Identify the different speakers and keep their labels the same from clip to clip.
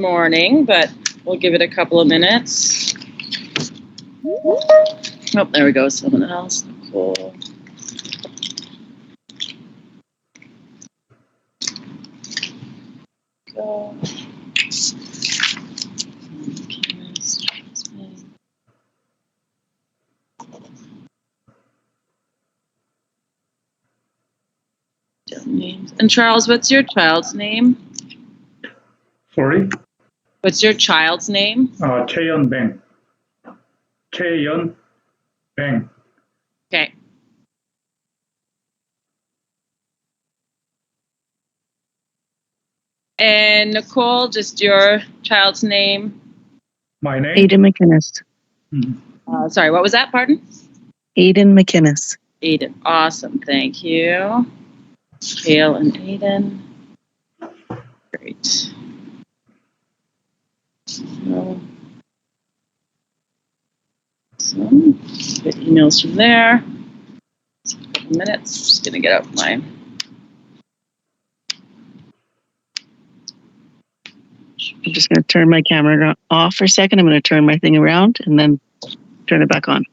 Speaker 1: morning, but we'll give it a couple of minutes. Oh, there we go. Someone else. Nicole. Go. And Charles, what's your child's name?
Speaker 2: Sorry?
Speaker 1: What's your child's name?
Speaker 2: Cheon Bang. Cheon Bang.
Speaker 1: Okay. And Nicole, just your child's name?
Speaker 2: My name?
Speaker 3: Aiden McInnes.
Speaker 1: Sorry, what was that? Pardon?
Speaker 3: Aiden McInnes.
Speaker 1: Aiden. Awesome. Thank you. Kale and Aiden. Great. So, get emails from there. A couple minutes. Just going to get out my.
Speaker 3: I'm just going to turn my camera off for a second. I'm going to turn my thing around and then turn it back on.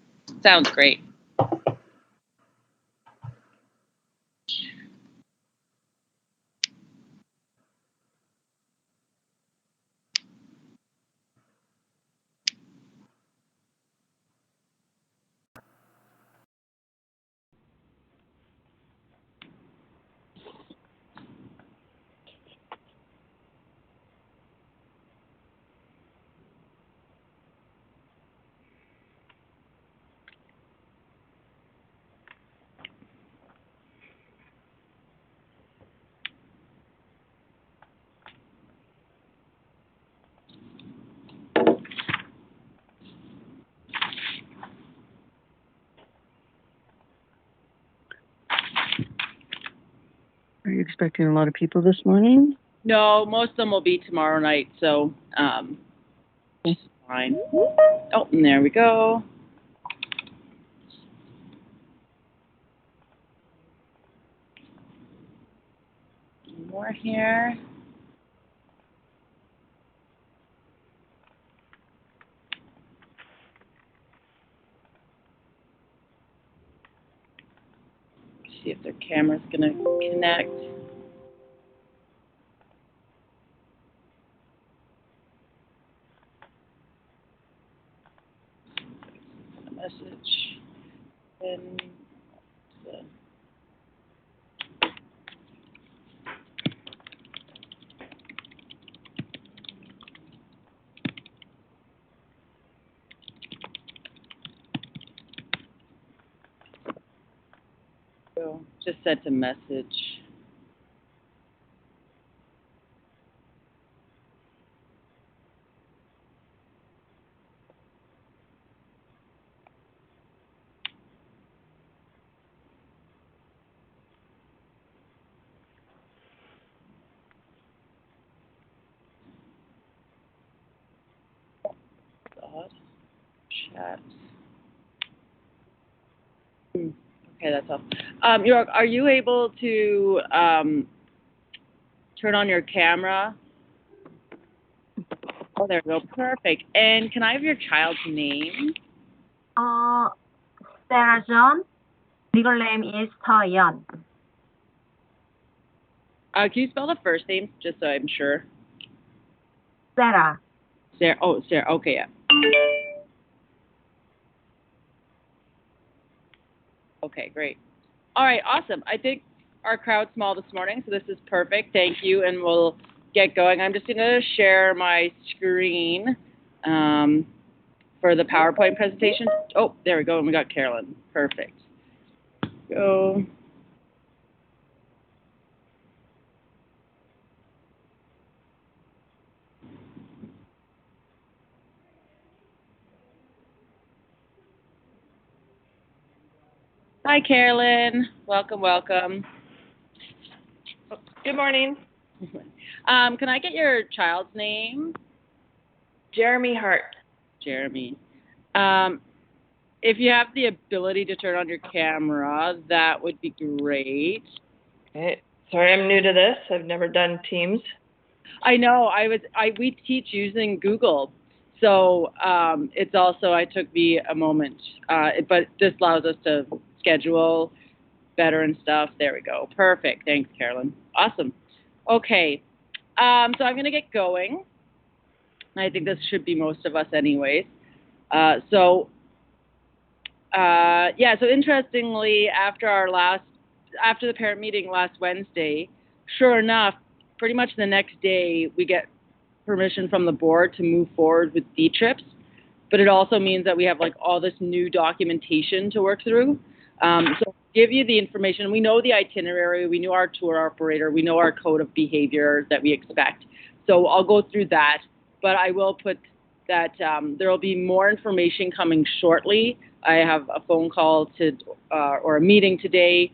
Speaker 1: Sounds great.
Speaker 3: Are you expecting a lot of people this morning?
Speaker 1: No, most of them will be tomorrow night, so it's fine. Oh, and there we go. More here. See if their camera's gonna connect. Send a message. And so just sent a message. Chat. Okay, that's all. Are you able to turn on your camera? Oh, there we go. Perfect. And can I have your child's name?
Speaker 4: Sarah John. Legal name is Taeyeon.
Speaker 1: Can you spell the first name, just so I'm sure?
Speaker 4: Sarah.
Speaker 1: Sarah. Oh, Sarah. Okay, yeah. Okay, great. All right, awesome. I think our crowd's small this morning, so this is perfect. Thank you, and we'll get going. I'm just going to share my screen for the PowerPoint presentation. Oh, there we go, and we got Carolyn. Perfect. Go. Hi, Carolyn. Welcome, welcome.
Speaker 5: Good morning.
Speaker 1: Can I get your child's name?
Speaker 5: Jeremy Hart.
Speaker 1: Jeremy. If you have the ability to turn on your camera, that would be great.
Speaker 5: Okay. Sorry, I'm new to this. I've never done Teams.
Speaker 1: I know. We teach using Google, so it's also. I took me a moment, but this allows us to schedule better and stuff. There we go. Perfect. Thanks, Carolyn. Awesome. Okay. So I'm gonna get going. I think this should be most of us, anyways. So interestingly, after the parent meeting last Wednesday, sure enough, pretty much the next day we get permission from the board to move forward with D trips, but it also means that we have like all this new documentation to work through. So give you the information. We know the itinerary, we know our tour operator, we know our code of behavior that we expect. So I'll go through that, but I will put that there will be more information coming shortly. I have a phone call or a meeting today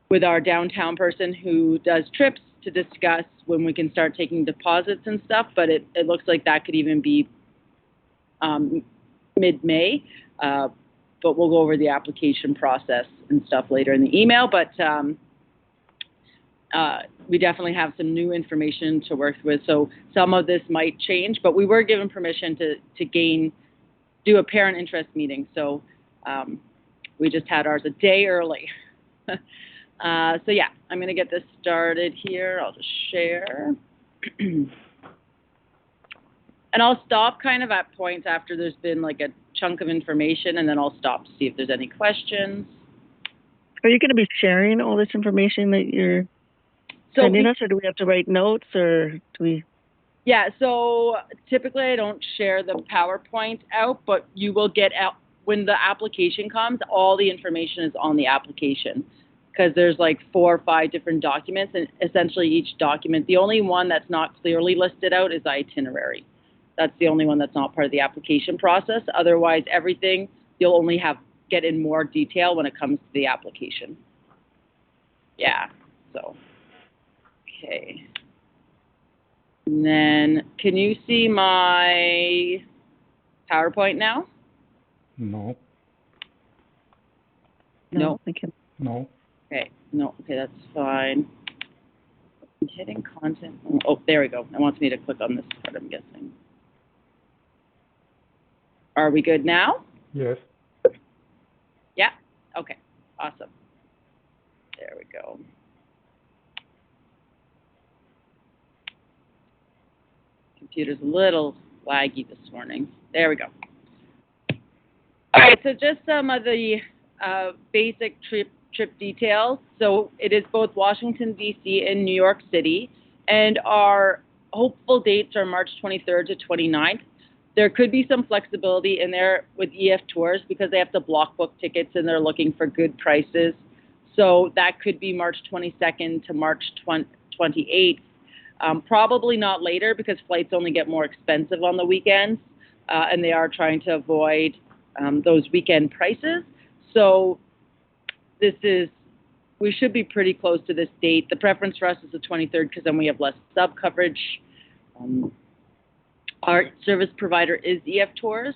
Speaker 1: with our downtown person who does trips to discuss when we can start taking deposits and stuff, but it looks like that could even be mid-May, but we'll go over the application process and stuff later in the email, but we definitely have some new information to work with, so some of this might change, but we were given permission to do a parent interest meeting, so we just had ours a day early. So yeah, I'm going to get this started here. I'll just share. And I'll stop kind of at points after there's been like a chunk of information, and then I'll stop to see if there's any questions.
Speaker 3: Are you going to be sharing all this information that you're sending us, or do we have to write notes, or do we?
Speaker 1: Yeah, so typically I don't share the PowerPoint out, but you will get out when the application comes, all the information is on the application, because there's like 4 or 5 different documents, and essentially each document, the only one that's not clearly listed out is the itinerary. That's the only one that's not part of the application process. Otherwise, everything you'll only get in more detail when it comes to the application. Yeah, so, okay. And then, can you see my PowerPoint now?
Speaker 2: No.
Speaker 1: No.
Speaker 3: I can't.
Speaker 2: No.
Speaker 1: Okay, no, okay, that's fine. I'm hitting content. Oh, there we go. It wants me to click on this part, I'm guessing. Are we good now?
Speaker 2: Yes.
Speaker 1: Yeah? Okay, awesome. There we go. Computer's a little laggy this morning. There we go. All right, so just some of the basic trip details. So it is both Washington, D.C. and New York City, and our hopeful dates are March 23rd to 29th. There could be some flexibility in there with EF Tours because they have to block book tickets and they're looking for good prices. So that could be March 22nd to March 28th. Probably not later because flights only get more expensive on the weekends, and they are trying to avoid those weekend prices. So we should be pretty close to this date. The preference for us is the 23rd because then we have less sub coverage. Our service provider is EF Tours.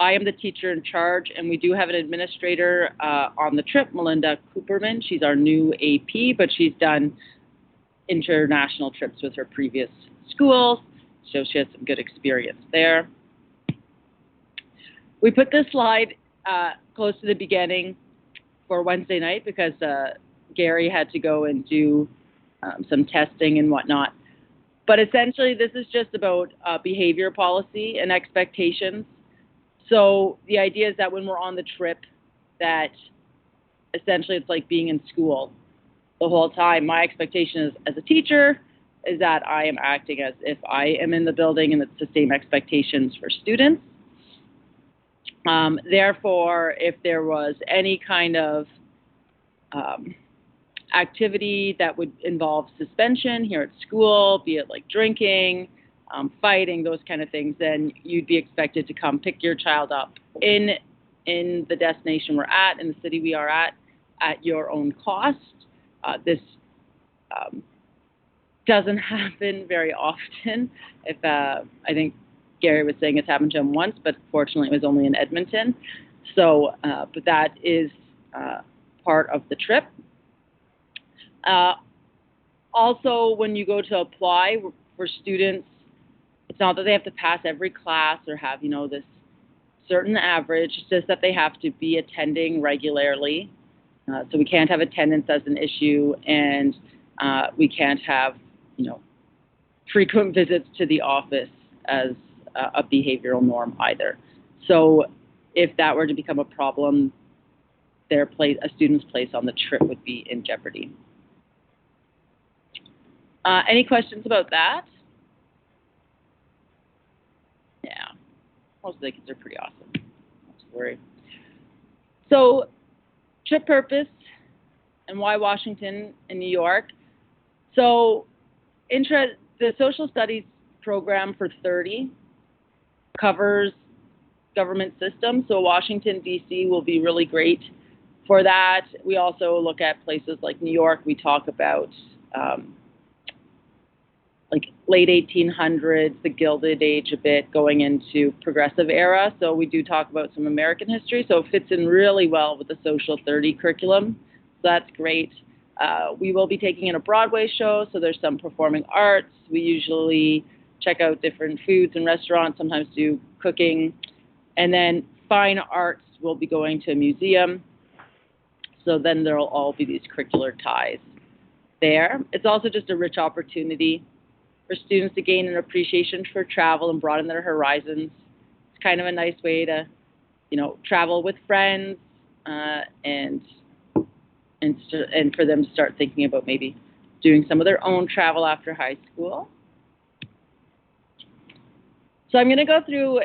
Speaker 1: I am the teacher in charge, and we do have an administrator on the trip, Melinda Cooperman. She's our new AP, but she's done international trips with her previous schools, so she has some good experience there. We put this slide close to the beginning for Wednesday night because Gary had to go and do some testing and whatnot. But essentially, this is just about behavior policy and expectations. So the idea is that when we're on the trip, that essentially it's like being in school the whole time. My expectation is, as a teacher, is that I am acting as if I am in the building, and it's the same expectations for students. Therefore, if there was any kind of activity that would involve suspension here at school, be it like drinking, fighting, those kind of things, then you'd be expected to come pick your child up in the destination we're at, in the city we are at your own cost. This doesn't happen very often. I think Gary was saying it's happened to him once, but fortunately it was only in Edmonton. So, but that is part of the trip. Also, when you go to apply for students, it's not that they have to pass every class or have, this certain average. It's just that they have to be attending regularly. So we can't have attendance as an issue, and we can't have, frequent visits to the office as a behavioral norm either. So if that were to become a problem, a student's place on the trip would be in jeopardy. Any questions about that? Yeah, most of the kids are pretty awesome. Not to worry. So, trip purpose and why Washington and New York. So, the social studies program for 30 covers government systems. So, Washington, D.C. will be really great for that. We also look at places like New York. We talk about like late 1800s, the Gilded Age a bit, going into progressive era. So we do talk about some American history. So it fits in really well with the Social 30 curriculum. So that's great. We will be taking in a Broadway show. So there's some performing arts. We usually check out different foods and restaurants, sometimes do cooking. And then fine arts, we'll be going to a museum. So then there'll all be these curricular ties there. It's also just a rich opportunity for students to gain an appreciation for travel and broaden their horizons. It's kind of a nice way to, travel with friends and for them to start thinking about maybe doing some of their own travel after high school. So I'm going to go through,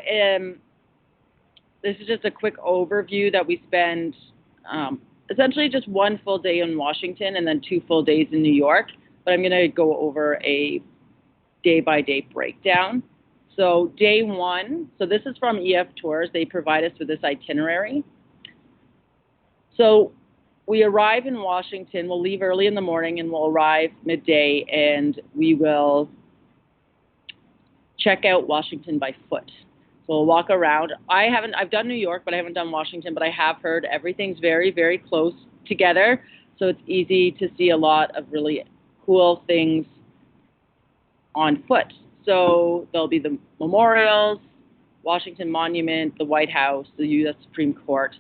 Speaker 1: this is just a quick overview that we spend essentially just one full day in Washington and then 2 full days in New York. But I'm going to go over a day-by-day breakdown. So day 1, so this is from EF Tours. They provide us with this itinerary. So we arrive in Washington. We'll leave early in the morning and we'll arrive midday, and we will check out Washington by foot. So we'll walk around. I've done New York, but I haven't done Washington, but I have heard everything's very, very close together. So it's easy to see a lot of really cool things on foot. So there'll be the memorials, Washington Monument, the White House, the U.S. Supreme Court.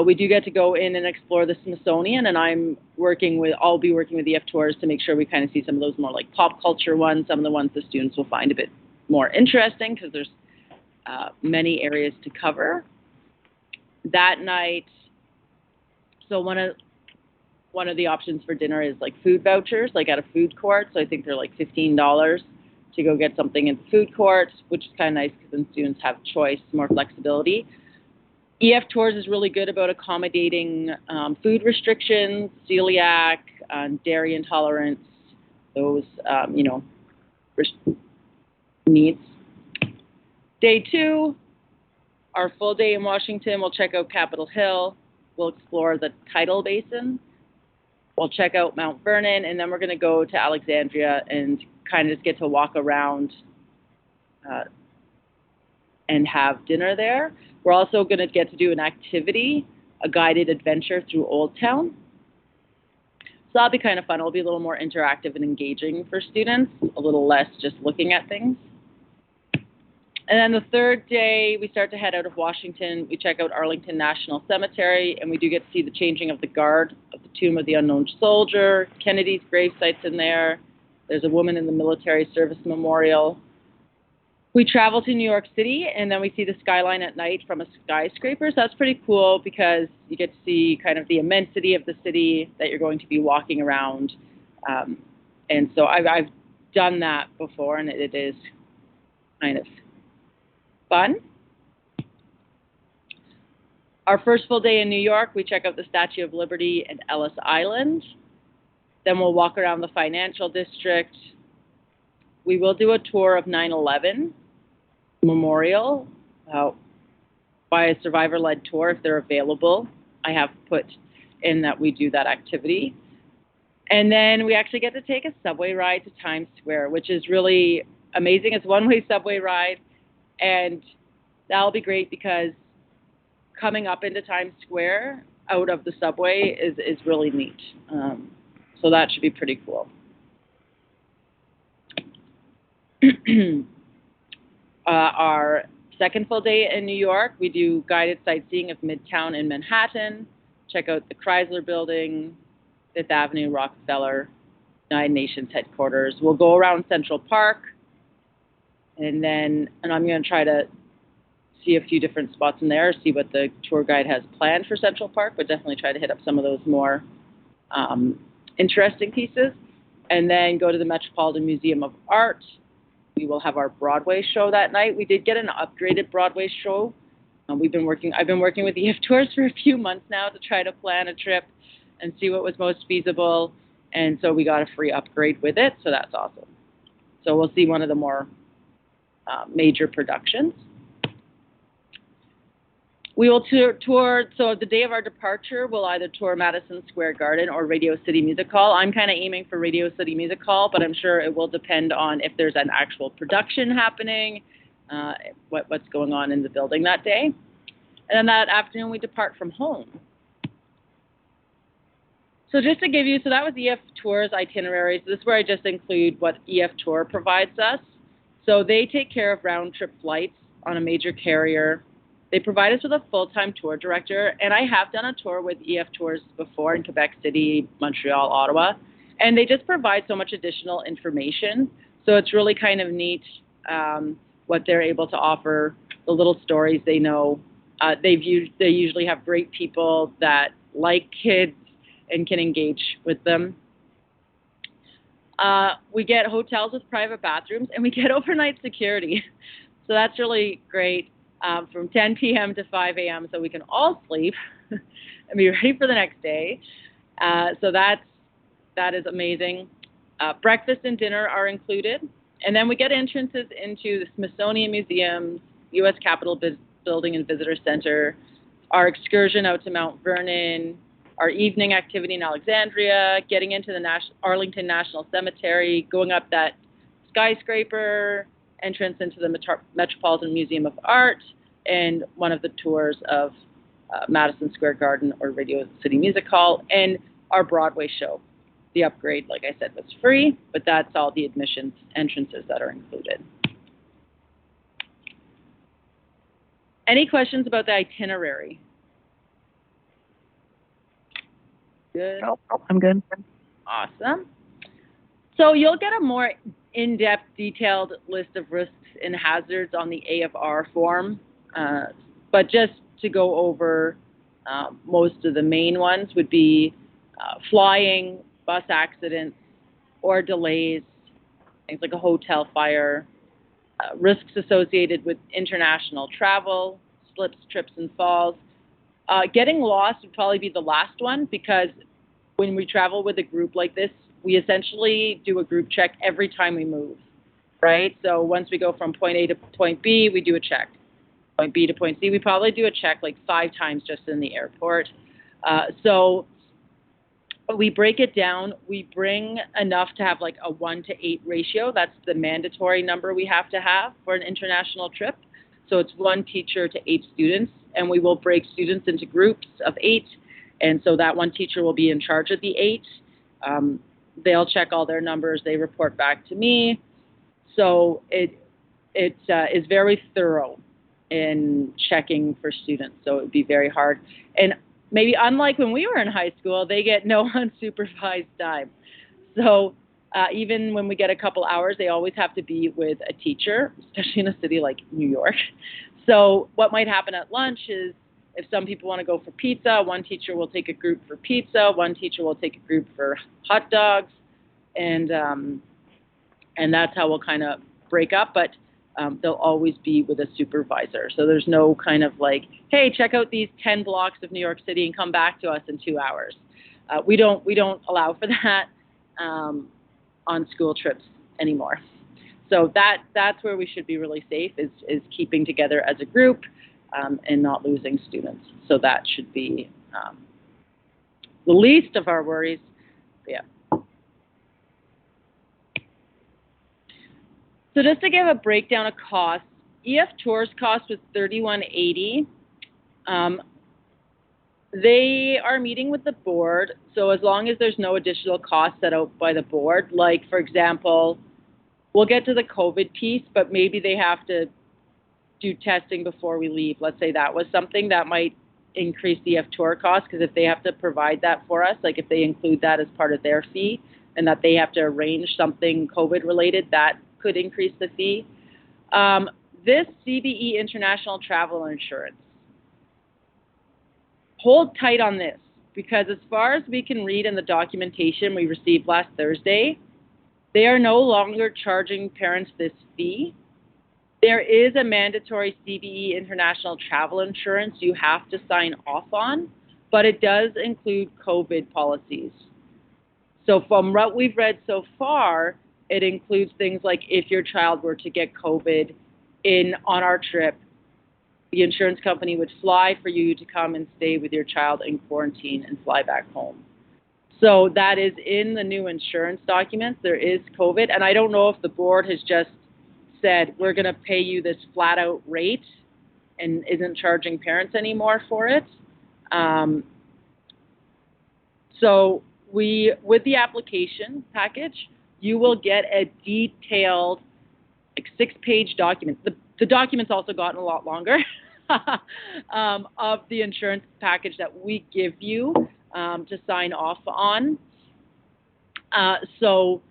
Speaker 1: We do get to go in and explore the Smithsonian, and I'll be working with EF Tours to make sure we kind of see some of those more like pop culture ones, some of the ones the students will find a bit more interesting because there's many areas to cover. That night, so one of the options for dinner is like food vouchers, like at a food court. So I think they're like $15 to go get something in the food court, which is kind of nice because then students have choice, more flexibility. EF Tours is really good about accommodating food restrictions, celiac, dairy intolerance, those, needs. Day 2, our full day in Washington, we'll check out Capitol Hill. We'll explore the Tidal Basin. We'll check out Mount Vernon, and then we're going to go to Alexandria and kind of just get to walk around and have dinner there. We're also going to get to do an activity, a guided adventure through Old Town. So that'll be kind of fun. It'll be a little more interactive and engaging for students, a little less just looking at things. And then the 3rd day, we start to head out of Washington. We check out Arlington National Cemetery, and we do get to see the changing of the guard of the Tomb of the Unknown Soldier. Kennedy's gravesite's in there. There's a Woman in the Military Service Memorial. We travel to New York City, and then we see the skyline at night from a skyscraper. So that's pretty cool because you get to see kind of the immensity of the city that you're going to be walking around. And so I've done that before, and it is kind of fun. Our first full day in New York, we check out the Statue of Liberty and Ellis Island. Then we'll walk around the financial district. We will do a tour of 9/11 Memorial by a survivor-led tour if they're available. I have put in that we do that activity. And then we actually get to take a subway ride to Times Square, which is really amazing. It's a one-way subway ride. And that'll be great because coming up into Times Square out of the subway is really neat. So that should be pretty cool. Our second full day in New York, we do guided sightseeing of Midtown and Manhattan, check out the Chrysler Building, Fifth Avenue, Rockefeller, United Nations headquarters. We'll go around Central Park, and I'm going to try to see a few different spots in there, see what the tour guide has planned for Central Park, but definitely try to hit up some of those more interesting pieces. And then go to the Metropolitan Museum of Art. We will have our Broadway show that night. We did get an upgraded Broadway show. I've been working with EF Tours for a few months now to try to plan a trip and see what was most feasible. And so we got a free upgrade with it, so that's awesome. So we'll see one of the more major productions. We will tour, so the day of our departure, we'll either tour Madison Square Garden or Radio City Music Hall. I'm kind of aiming for Radio City Music Hall, but I'm sure it will depend on if there's an actual production happening, what's going on in the building that day. And then that afternoon, we depart from home. So just to give you, so that was EF Tours itineraries. This is where I just include what EF Tour provides us. So they take care of round-trip flights on a major carrier. They provide us with a full-time tour director, and I have done a tour with EF Tours before in Quebec City, Montreal, Ottawa, and they just provide so much additional information. So it's really kind of neat what they're able to offer, the little stories they know. They usually have great people that like kids and can engage with them. We get hotels with private bathrooms, and we get overnight security. So that's really great. From 10 p.m. to 5 a.m. so we can all sleep and be ready for the next day. So that is amazing. Breakfast and dinner are included. And then we get entrances into the Smithsonian Museum, U.S. Capitol Building and Visitor Center, our excursion out to Mount Vernon, our evening activity in Alexandria, getting into the Arlington National Cemetery, going up that skyscraper, entrance into the Metropolitan Museum of Art, and one of the tours of Madison Square Garden or Radio City Music Hall, and our Broadway show. The upgrade, like I said, was free, but that's all the admissions entrances that are included. Any questions about the itinerary? Good.
Speaker 3: Nope, I'm good.
Speaker 1: Awesome. So you'll get a more in-depth, detailed list of risks and hazards on the AFR form, but just to go over most of the main ones would be flying, bus accidents, or delays, things like a hotel fire, risks associated with international travel, slips, trips, and falls. Getting lost would probably be the last one, because when we travel with a group like this, we essentially do a group check every time we move, right? So once we go from point A to point B, we do a check. Point B to point C, we probably do a check like 5 times just in the airport. So we break it down. We bring enough to have like a 1-to-8 ratio. That's the mandatory number we have to have for an international trip. So it's 1 teacher to 8 students, and we will break students into groups of 8. And so that 1 teacher will be in charge of the 8. They'll check all their numbers. They report back to me. So it is very thorough in checking for students. So it would be very hard. And maybe unlike when we were in high school, they get no unsupervised time. So even when we get a couple hours, they always have to be with a teacher, especially in a city like New York. So what might happen at lunch is, if some people want to go for pizza, 1 teacher will take a group for pizza, 1 teacher will take a group for hot dogs, and that's how we'll kind of break up. But they'll always be with a supervisor. So there's no kind of like, hey, check out these 10 blocks of New York City and come back to us in 2 hours. We don't allow for that on school trips anymore. So that's where we should be really safe, is keeping together as a group. And not losing students. So that should be the least of our worries. Yeah. So just to give a breakdown of costs, EF Tours cost was $31.80. They are meeting with the board, so as long as there's no additional costs set out by the board, like, for example, we'll get to the COVID piece, but maybe they have to do testing before we leave. Let's say that was something that might increase the tour cost, because if they have to provide that for us, like if they include that as part of their fee and that they have to arrange something COVID related, that could increase the fee. This CBE international travel insurance, hold tight on this, because as far as we can read in the documentation we received last Thursday, they are no longer charging parents this fee. There is a mandatory CBE international travel insurance you have to sign off on, but it does include COVID policies. So from what we've read so far, it includes things like if your child were to get COVID on our trip, the insurance company would fly for you to come and stay with your child in quarantine and fly back home. So that is in the new insurance documents. There is COVID, and I don't know if the board has just said, we're going to pay you this flat out rate and isn't charging parents anymore for it. So with the application package, you will get a detailed, like 6-page document. The document's also gotten a lot longer of the insurance package that we give you to sign off on. So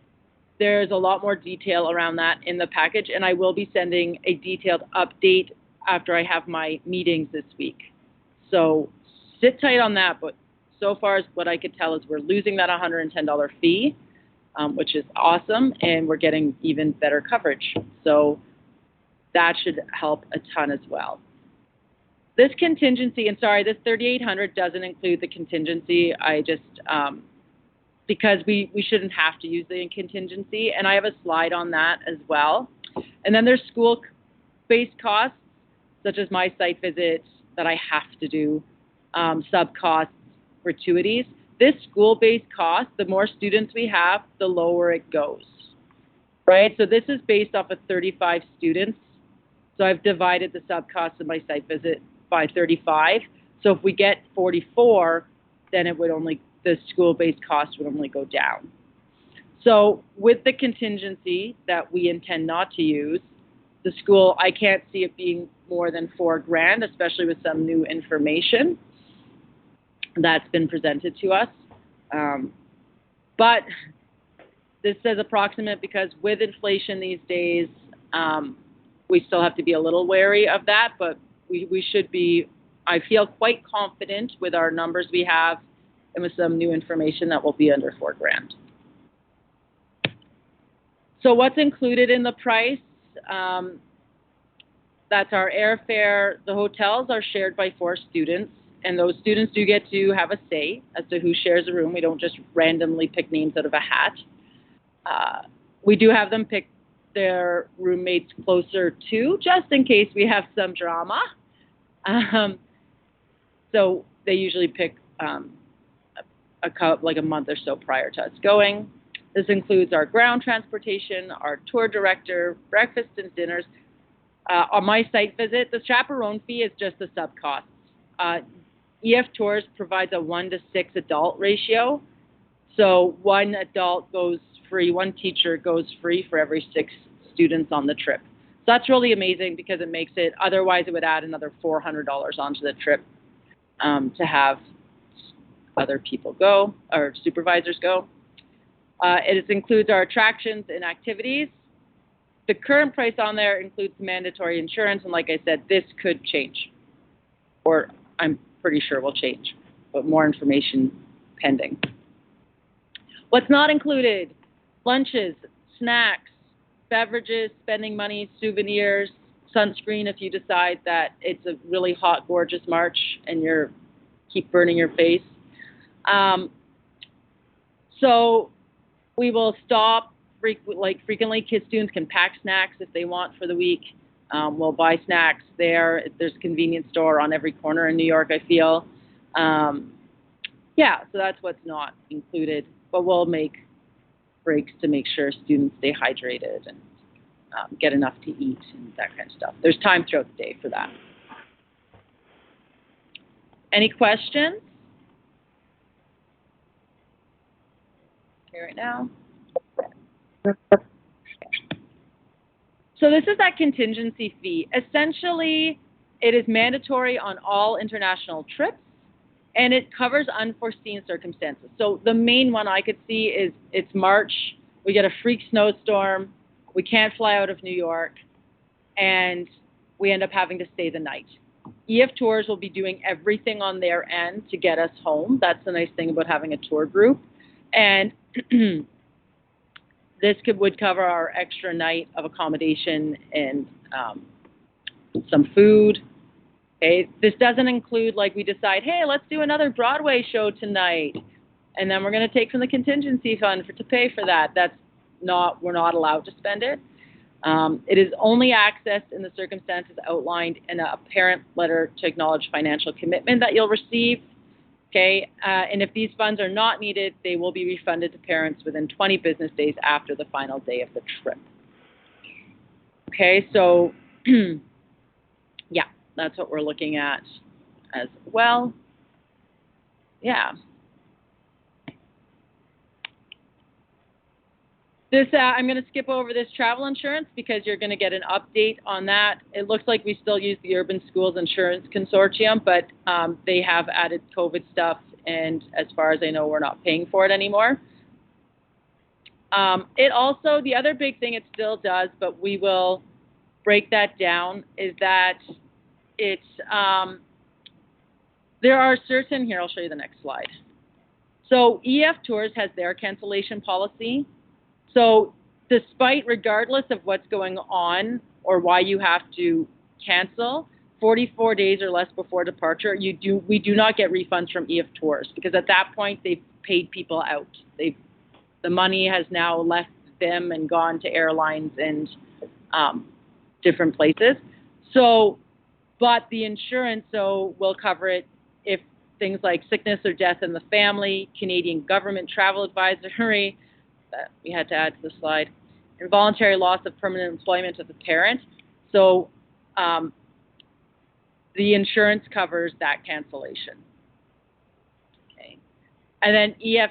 Speaker 1: there's a lot more detail around that in the package, and I will be sending a detailed update after I have my meetings this week. So sit tight on that, but so far as what I could tell is we're losing that $110 fee, which is awesome, and we're getting even better coverage. So that should help a ton as well. This contingency, and sorry, this $3,800 doesn't include the contingency. I just, because we shouldn't have to use the contingency, and I have a slide on that as well. And then there's school-based costs, such as my site visits that I have to do, sub-costs, gratuities. This school-based cost, the more students we have, the lower it goes, right? So this is based off of 35 students. So I've divided the sub-cost of my site visit by 35. So if we get 44, then the school-based cost would only go down. So with the contingency that we intend not to use, the school, I can't see it being more than $4,000, especially with some new information that's been presented to us. But this says approximate because with inflation these days, we still have to be a little wary of that, but we should be, I feel quite confident with our numbers we have and with some new information that will be under $4,000. So what's included in the price? That's our airfare. The hotels are shared by 4 students, and those students do get to have a say as to who shares a room. We don't just randomly pick names out of a hat. We do have them pick their roommates closer to, just in case we have some drama. So they usually pick like a month or so prior to us going. This includes our ground transportation, our tour director, breakfast and dinners. On my site visit, the chaperone fee is just the sub-costs. EF Tours provides a 1 to 6 adult ratio. So 1 adult goes free, 1 teacher goes free for every 6 students on the trip. So that's really amazing because it makes it, otherwise it would add another $400 onto the trip to have other people go, or supervisors go. It includes our attractions and activities. The current price on there includes mandatory insurance, and like I said, this could change, or I'm pretty sure will change, but more information pending. What's not included? Lunches, snacks, beverages, spending money, souvenirs, sunscreen if you decide that it's a really hot, gorgeous March and you keep burning your face. So we will stop frequently. Kids, students can pack snacks if they want for the week. We'll buy snacks there. There's a convenience store on every corner in New York, I feel. Yeah, so that's what's not included. But we'll make breaks to make sure students stay hydrated and get enough to eat and that kind of stuff. There's time throughout the day for that. Any questions? Okay, right now. So this is that contingency fee. Essentially, it is mandatory on all international trips, and it covers unforeseen circumstances. So the main one I could see is it's March, we get a freak snowstorm, we can't fly out of New York, and we end up having to stay the night. EF Tours will be doing everything on their end to get us home. That's the nice thing about having a tour group. And this would cover our extra night of accommodation and some food. Okay, this doesn't include like we decide, hey, let's do another Broadway show tonight, and then we're going to take from the contingency fund to pay for that. That's not, we're not allowed to spend it. It is only accessed in the circumstances outlined in a parent letter to acknowledge financial commitment that you'll receive. Okay, and if these funds are not needed, they will be refunded to parents within 20 business days after the final day of the trip. Okay, so yeah, that's what we're looking at as well. Yeah. This, I'm going to skip over this travel insurance because you're going to get an update on that. It looks like we still use the Urban Schools Insurance Consortium, but they have added COVID stuff, and as far as I know, we're not paying for it anymore. It also, the other big thing it still does, but we will break that down, is that it's, there are certain, here, I'll show you the next slide. So EF Tours has their cancellation policy. So despite, regardless of what's going on or why you have to cancel, 44 days or less before departure, we do not get refunds from EF Tours, because at that point they've paid people out. The money has now left them and gone to airlines and different places. So, but the insurance will cover it if things like sickness or death in the family, Canadian government travel advisory, that we had to add to the slide, involuntary loss of permanent employment of the parent. So the insurance covers that cancellation. Okay. And then EF,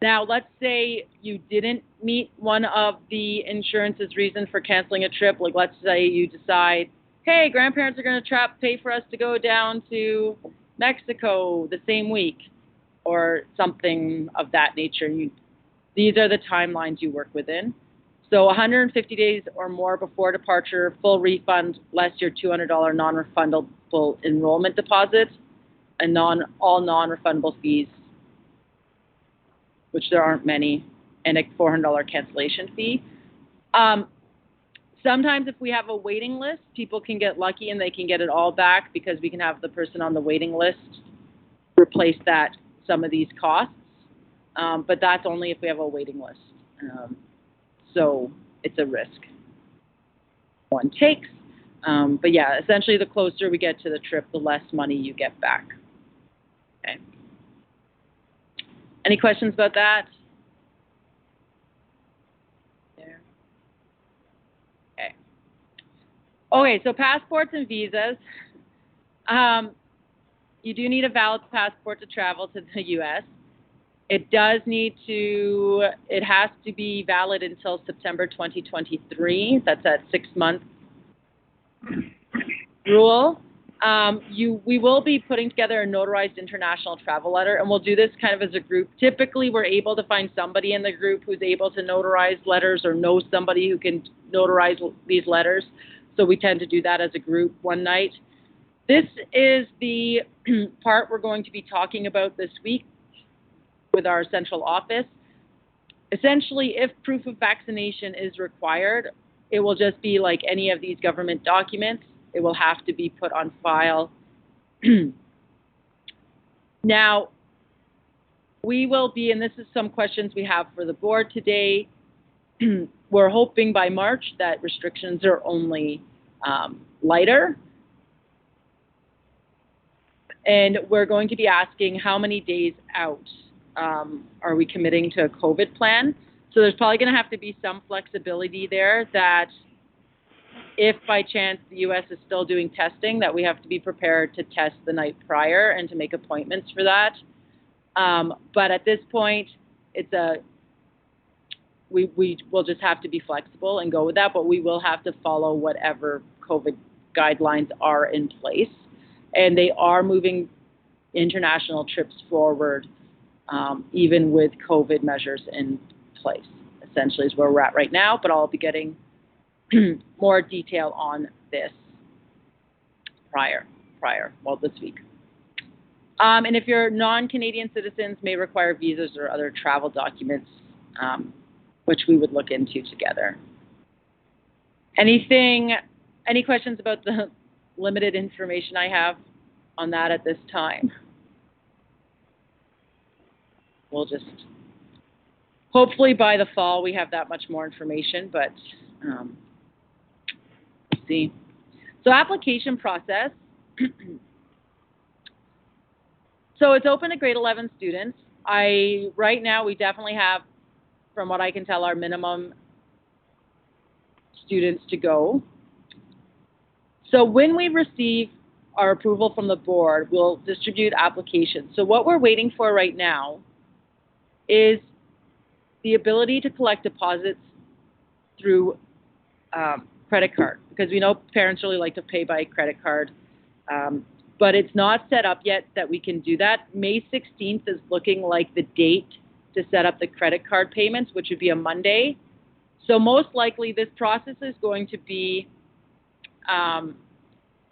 Speaker 1: now let's say you didn't meet one of the insurance's reasons for canceling a trip. Like let's say you decide, hey, grandparents are going to pay for us to go down to Mexico the same week, or something of that nature. These are the timelines you work within. So 150 days or more before departure, full refund, less your $200 non-refundable enrollment deposit, and all non-refundable fees, which there aren't many, and a $400 cancellation fee. Sometimes if we have a waiting list, people can get lucky and they can get it all back, because we can have the person on the waiting list replace some of these costs. But that's only if we have a waiting list. So it's a risk one takes. But yeah, essentially the closer we get to the trip, the less money you get back. Okay. Any questions about that? There. Okay. Okay, so passports and visas. You do need a valid passport to travel to the U.S. It has to be valid until September 2023. That's that 6-month rule. We will be putting together a notarized international travel letter, and we'll do this kind of as a group. Typically, we're able to find somebody in the group who's able to notarize letters or knows somebody who can notarize these letters. So we tend to do that as a group one night. This is the part we're going to be talking about this week with our central office. Essentially, if proof of vaccination is required, it will just be like any of these government documents. It will have to be put on file. Now, we will be, and this is some questions we have for the board today, we're hoping by March that restrictions are only lighter. And we're going to be asking how many days out are we committing to a COVID plan. So there's probably going to have to be some flexibility there, that if by chance the U.S. is still doing testing, that we have to be prepared to test the night prior and to make appointments for that. But at this point, it's a we will just have to be flexible and go with that, but we will have to follow whatever COVID guidelines are in place. And they are moving international trips forward, even with COVID measures in place, essentially is where we're at right now, but I'll be getting more detail on this this week. And if you're non-Canadian citizens, may require visas or other travel documents, which we would look into together. Any questions about the limited information I have on that at this time? We'll just, hopefully by the fall we have that much more information, but we'll see. So application process. So it's open to grade 11 students. Right now we definitely have, from what I can tell, our minimum students to go. So when we receive our approval from the board, we'll distribute applications. So what we're waiting for right now is the ability to collect deposits through credit card, because we know parents really like to pay by credit card, but it's not set up yet that we can do that. May 16th is looking like the date to set up the credit card payments, which would be a Monday. So most likely this process is going to be on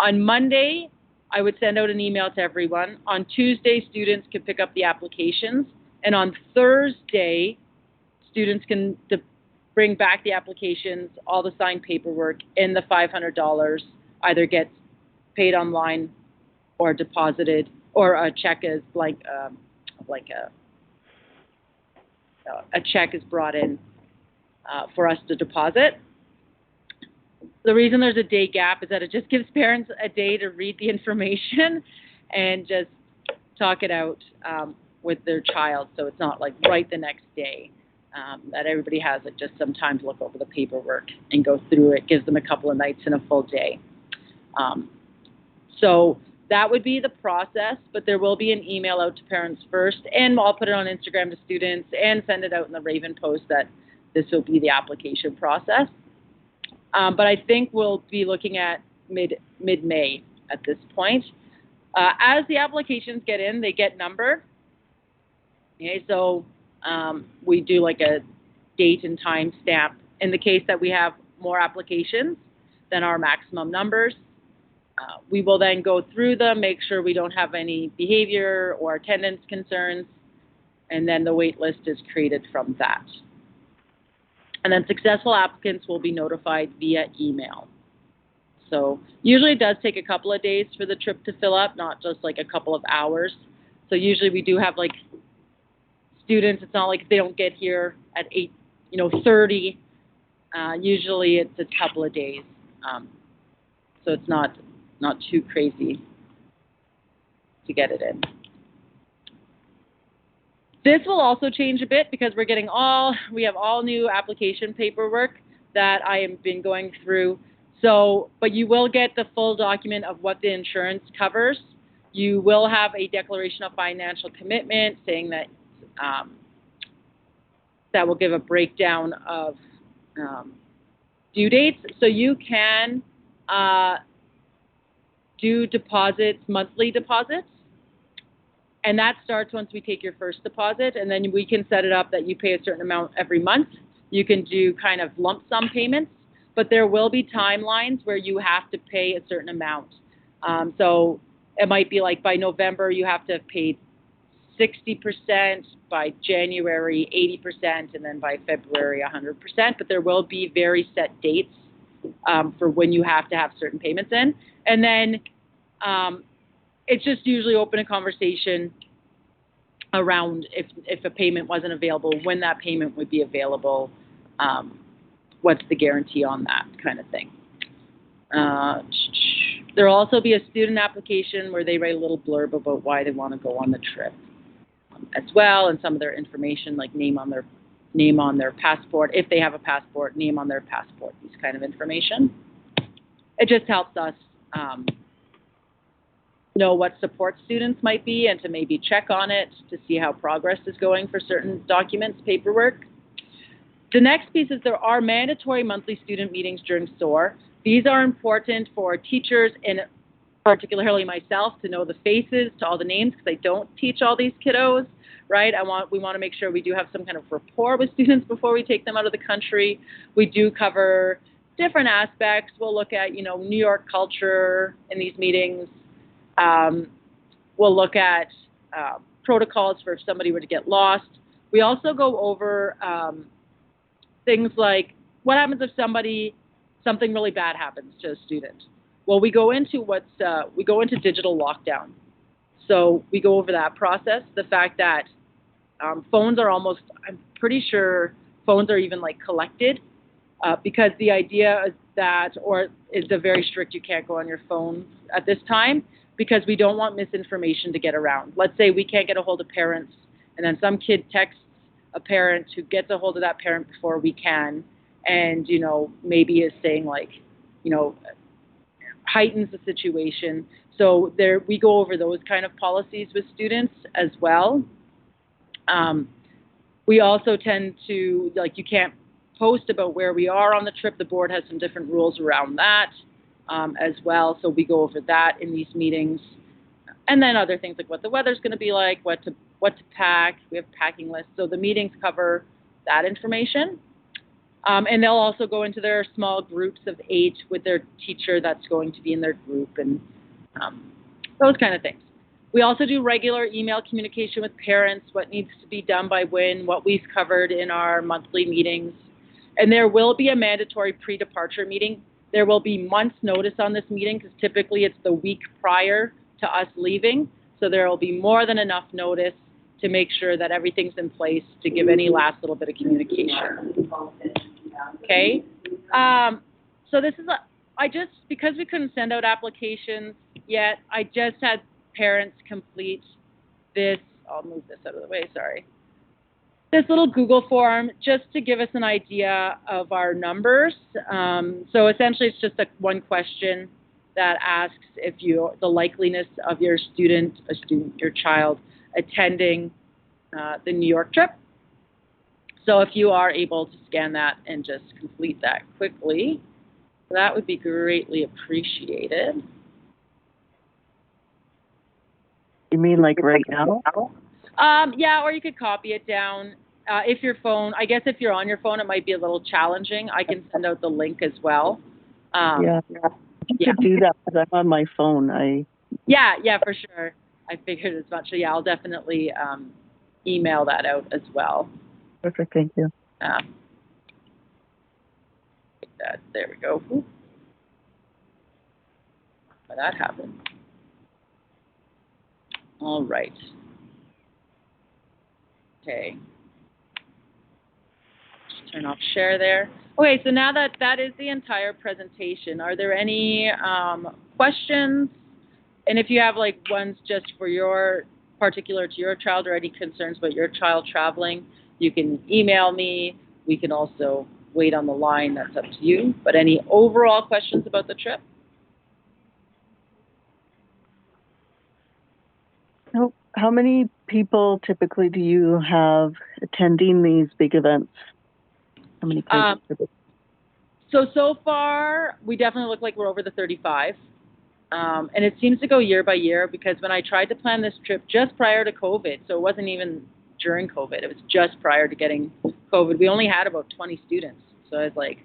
Speaker 1: Monday, I would send out an email to everyone. On Tuesday, students can pick up the applications. And on Thursday, students can bring back the applications, all the signed paperwork, and the $500 either gets paid online or deposited, or a check is a check is brought in for us to deposit. The reason there's a day gap is that it just gives parents a day to read the information and just talk it out with their child, so it's not like right the next day. That everybody has it, just sometimes look over the paperwork and go through it. Gives them a couple of nights and a full day. So that would be the process, but there will be an email out to parents first, and I'll put it on Instagram to students and send it out in the Raven Post that this will be the application process. But I think we'll be looking at mid-May at this point. As the applications get in, they get numbered. Okay, so we do like a date and time stamp in the case that we have more applications than our maximum numbers. We will then go through them, make sure we don't have any behavior or attendance concerns, and then the wait list is created from that. And then successful applicants will be notified via email. So usually it does take a couple of days for the trip to fill up, not just like a couple of hours. So usually we do have like students, it's not like they don't get here at 8:30. Usually it's a couple of days. So it's not too crazy to get it in. This will also change a bit because we have all new application paperwork that I have been going through. So, but you will get the full document of what the insurance covers. You will have a declaration of financial commitment saying that that will give a breakdown of due dates. So you can do deposits, monthly deposits, and that starts once we take your first deposit, and then we can set it up that you pay a certain amount every month. You can do kind of lump sum payments, but there will be timelines where you have to pay a certain amount. So it might be like by November you have to have paid 60%, by January 80%, and then by February 100%, but there will be very set dates for when you have to have certain payments in. And then it's just usually open a conversation around if a payment wasn't available, when that payment would be available, what's the guarantee on that kind of thing. There will also be a student application where they write a little blurb about why they want to go on the trip as well, and some of their information, like name on their passport, if they have a passport, name on their passport, these kind of information. It just helps us know what support students might be and to maybe check on it to see how progress is going for certain documents, paperwork. The next piece is there are mandatory monthly student meetings during SOAR. These are important for teachers and particularly myself to know the faces to all the names because I don't teach all these kiddos, right? We want to make sure we do have some kind of rapport with students before we take them out of the country. We do cover different aspects. We'll look at, New York culture in these meetings. We'll look at protocols for if somebody were to get lost. We also go over things like what happens if something really bad happens to a student. Well, we go into digital lockdown. So we go over that process, the fact that phones are I'm pretty sure phones are even like collected because the idea is that, or is a very strict, you can't go on your phone at this time because we don't want misinformation to get around. Let's say we can't get a hold of parents and then some kid texts a parent who gets a hold of that parent before we can and, maybe is saying like, heightens the situation. So we go over those kind of policies with students as well. We also tend to, you can't post about where we are on the trip. The board has some different rules around that as well. So we go over that in these meetings. And then other things like what the weather's going to be like, what to pack. We have packing lists. So the meetings cover that information. And they'll also go into their small groups of 8 with their teacher that's going to be in their group and those kind of things. We also do regular email communication with parents, what needs to be done by when, what we've covered in our monthly meetings. And there will be a mandatory pre-departure meeting. There will be months' notice on this meeting because typically it's the week prior to us leaving. So there will be more than enough notice to make sure that everything's in place to give any last little bit of communication. Okay, so this is because we couldn't send out applications yet, I just had parents complete this, I'll move this out of the way, sorry. This little Google form just to give us an idea of our numbers. So essentially it's just one question that asks if the likeliness of your your child attending the New York trip. So if you are able to scan that and just complete that quickly, that would be greatly appreciated.
Speaker 3: You mean like right now?
Speaker 1: Yeah, or you could copy it down. If your phone, I guess if you're on your phone, it might be a little challenging. I can send out the link as well.
Speaker 3: Yeah, you could do that because I'm on my phone.
Speaker 1: Yeah, for sure. I figured as much. So yeah, I'll definitely email that out as well.
Speaker 3: Perfect, thank you.
Speaker 1: There we go. Ooh. That happened. All right. Okay. Just turn off share there. Okay, so now that is the entire presentation, are there any questions? And if you have like ones just for particular to your child or any concerns about your child traveling, you can email me. We can also wait on the line. That's up to you. But any overall questions about the trip?
Speaker 3: How many people typically do you have attending these big events? How many people?
Speaker 1: So far, we definitely look like we're over the 35. And it seems to go year by year because when I tried to plan this trip just prior to COVID, so it wasn't even during COVID, it was just prior to getting COVID, we only had about 20 students. So I was like,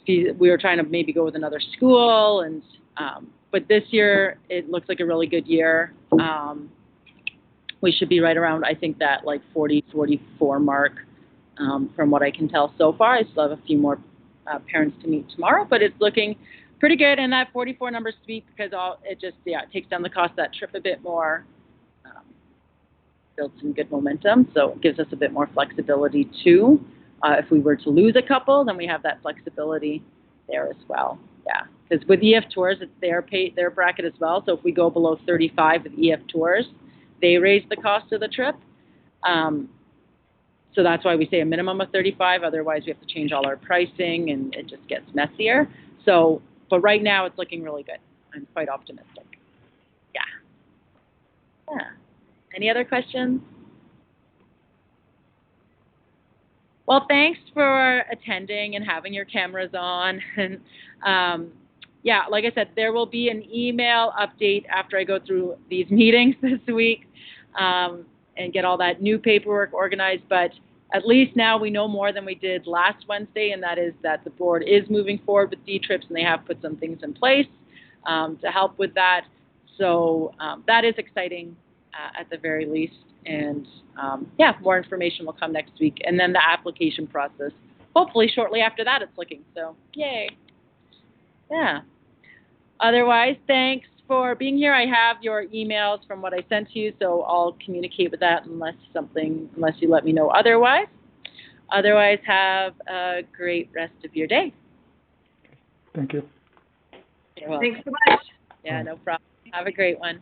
Speaker 1: we were trying to maybe go with another school, and but this year it looks like a really good year. We should be right around, I think, that like 40, 44 mark from what I can tell so far. I still have a few more parents to meet tomorrow, but it's looking pretty good. And that 44 number is sweet because it takes down the cost of that trip a bit more, builds some good momentum, so it gives us a bit more flexibility too. If we were to lose a couple, then we have that flexibility there as well. Yeah, because with EF Tours, it's their bracket as well. So if we go below 35 with EF Tours, they raise the cost of the trip. So that's why we say a minimum of 35. Otherwise, we have to change all our pricing, and it just gets messier. So, but right now, it's looking really good. I'm quite optimistic. Yeah. Any other questions? Well, thanks for attending and having your cameras on. And yeah, like I said, there will be an email update after I go through these meetings this week and get all that new paperwork organized. But at least now we know more than we did last Wednesday, and that is that the board is moving forward with D-trips, and they have put some things in place to help with that. So that is exciting at the very least. And yeah, more information will come next week. And then the application process, hopefully shortly after that, it's looking. So yay. Yeah. Otherwise, thanks for being here. I have your emails from what I sent to you, so I'll communicate with that unless you let me know otherwise. Otherwise, have a great rest of your day.
Speaker 2: Thank you.
Speaker 1: You're welcome.
Speaker 5: Thanks so much.
Speaker 1: Yeah, no problem. Have a great one.